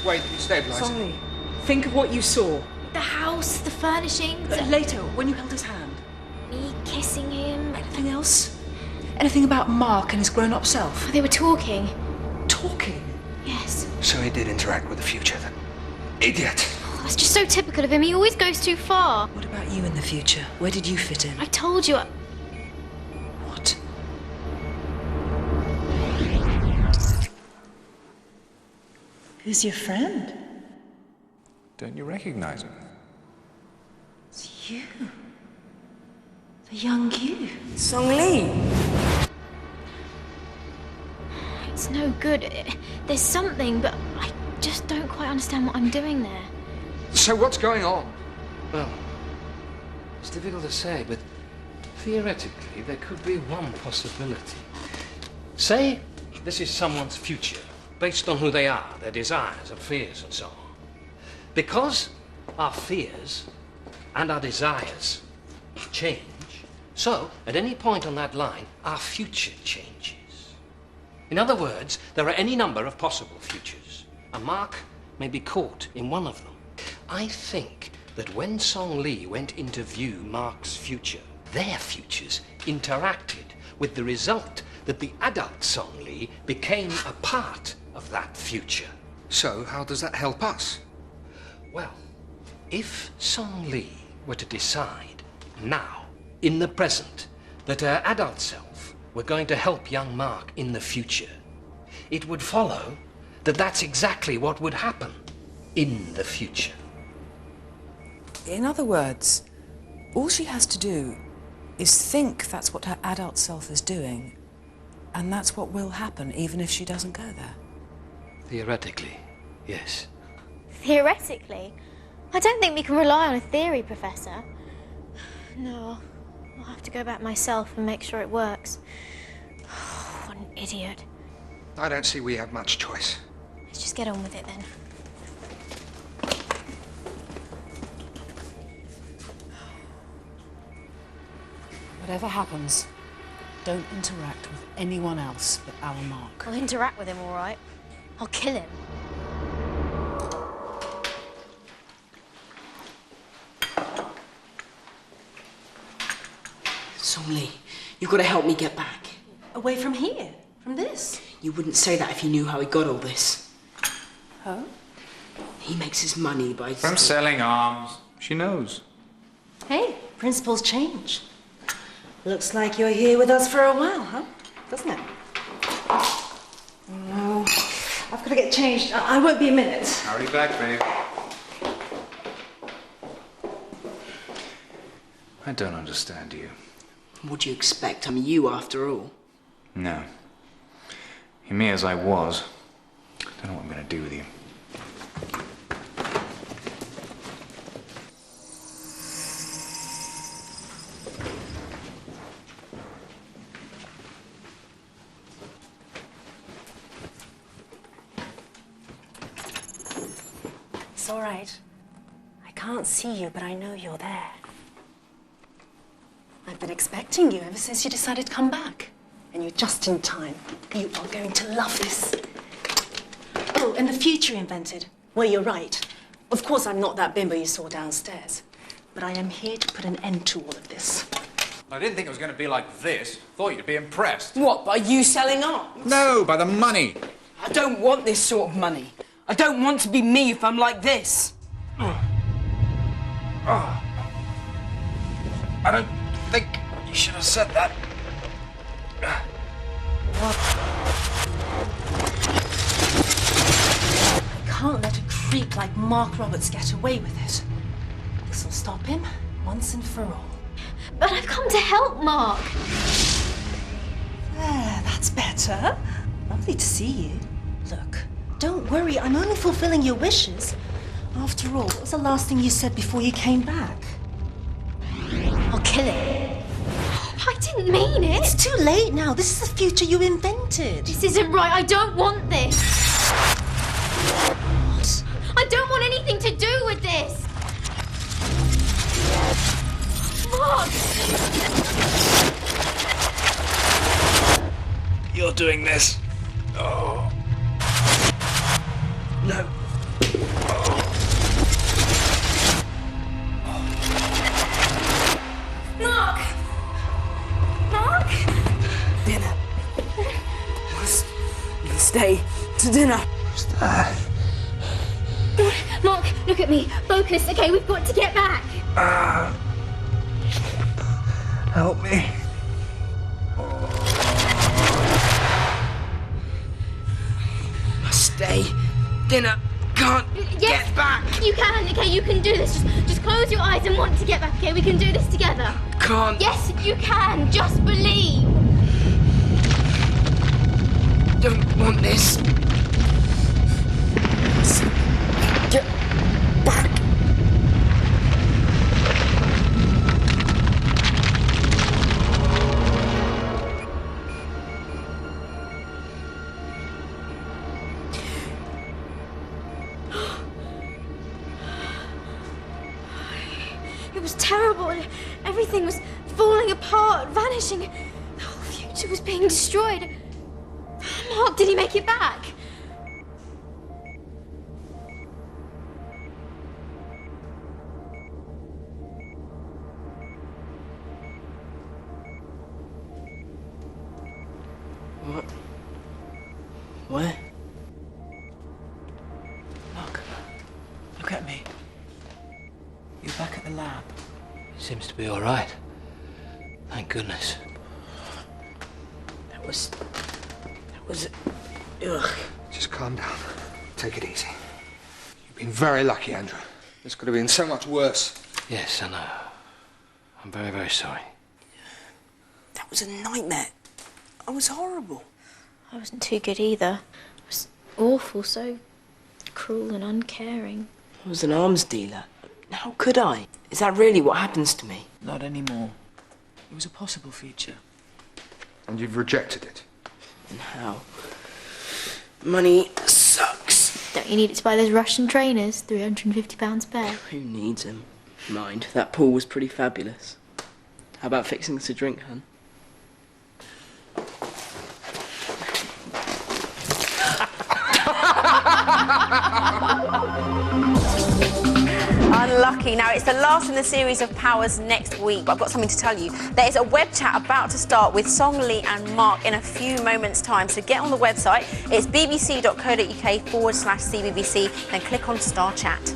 Wait, stabilise. Song-Li, think of what you saw. The house, the furnishings. Later, when you held his hand. Me kissing him. Anything else? Anything about Mark and his grown-up self? Oh, they were talking. Talking? Yes. So he did interact with the future, then. Idiot! Oh, that's just so typical of him. He always goes too far. What about you in the future? Where did you fit in? I told you. What? Who's your friend? Don't you recognize him? It's you. The young you. Song-Li. It's no good. There's something, but I just don't quite understand what I'm doing there. So what's going on? Well, it's difficult to say, but theoretically there could be one possibility. Say this is someone's future, based on who they are, their desires and fears and so on. Because our fears and our desires change, so at any point on that line, our future changes. In other words, there are any number of possible futures, and Mark may be caught in one of them. I think that when Song-Li went to view Mark's future, their futures interacted, with the result that the adult Song-Li became a part of that future. So how does that help us? Well, if Song-Li were to decide now, in the present, that her adult self were going to help young Mark in the future, it would follow that that's exactly what would happen in the future. In other words, all she has to do is think that's what her adult self is doing, and that's what will happen even if she doesn't go there. Theoretically, yes. Theoretically? I don't think we can rely on a theory, Professor. No, I'll have to go back myself and make sure it works. What an idiot. I don't see we have much choice. Let's just get on with it then. Whatever happens, don't interact with anyone else but our Mark. I'll interact with him, all right. I'll kill him. Song-Li, you've got to help me get back. Away from here? From this? You wouldn't say that if you knew how he got all this. Huh? He makes his money by... From selling arms. She knows. Hey, principles change. Looks like you're here with us for a while, huh? Doesn't it? No, I've got to get changed. I won't be a minute. Hurry back, babe. I don't understand you. What do you expect? I'm you after all. No. You're me as I was. Don't know what I'm going to do with you. It's all right. I can't see you, but I know you're there. I've been expecting you ever since you decided to come back. And you're just in time. You are going to love this. Oh, and the future invented. Well, you're right. Of course, I'm not that bimbo you saw downstairs. But I am here to put an end to all of this. I didn't think it was going to be like this. Thought you'd be impressed. What, by you selling arms? No, by the money. I don't want this sort of money. I don't want to be me if I'm like this. I don't think you should have said that. I can't let a creep like Mark Roberts get away with it. This will stop him once and for all. But I've come to help Mark. There, that's better. Lovely to see you. Look, don't worry, I'm only fulfilling your wishes. After all, what was the last thing you said before you came back? I'll kill him. I didn't mean it. It's too late now. This is the future you invented. This isn't right. I don't want this. What? I don't want anything to do with this. Mark! You're doing this. Oh. No, stay to dinner. What's that? Mark, look at me. Focus. Okay, we've got to get back. Help me. Stay. Dinner. Can't Yes, get back. You can. Okay, you can do this. Just close your eyes and want to get back. Okay, we can do this together. Can't. Yes, you can. Just believe. Don't want this. Get back. It was terrible. Everything was falling apart, vanishing. The whole future was being destroyed. Mark, did he make it back? What? Where? Look at me. You're back at the lab. Seems to be all right. Thank goodness. That was... Ugh. Just calm down. Take it easy. You've been very lucky, Andrew. This could have been so much worse. Yes, I know. I'm very, very sorry. That was a nightmare. I was horrible. I wasn't too good either. I was awful, so cruel and uncaring. I was an arms dealer. How could I? Is that really what happens to me? Not anymore. It was a possible future. And you've rejected it. And how? Money sucks. Don't you need it to buy those Russian trainers? £350 a pair. Who needs them? Mind, that pool was pretty fabulous. How about fixing us a drink, hun? Unlucky. Now, it's the last in the series of Powers next week, but I've got something to tell you. There is a web chat about to start with Song Lee and Mark in a few moments' time, so get on the website. It's bbc.co.uk/CBBC, then click on Star Chat.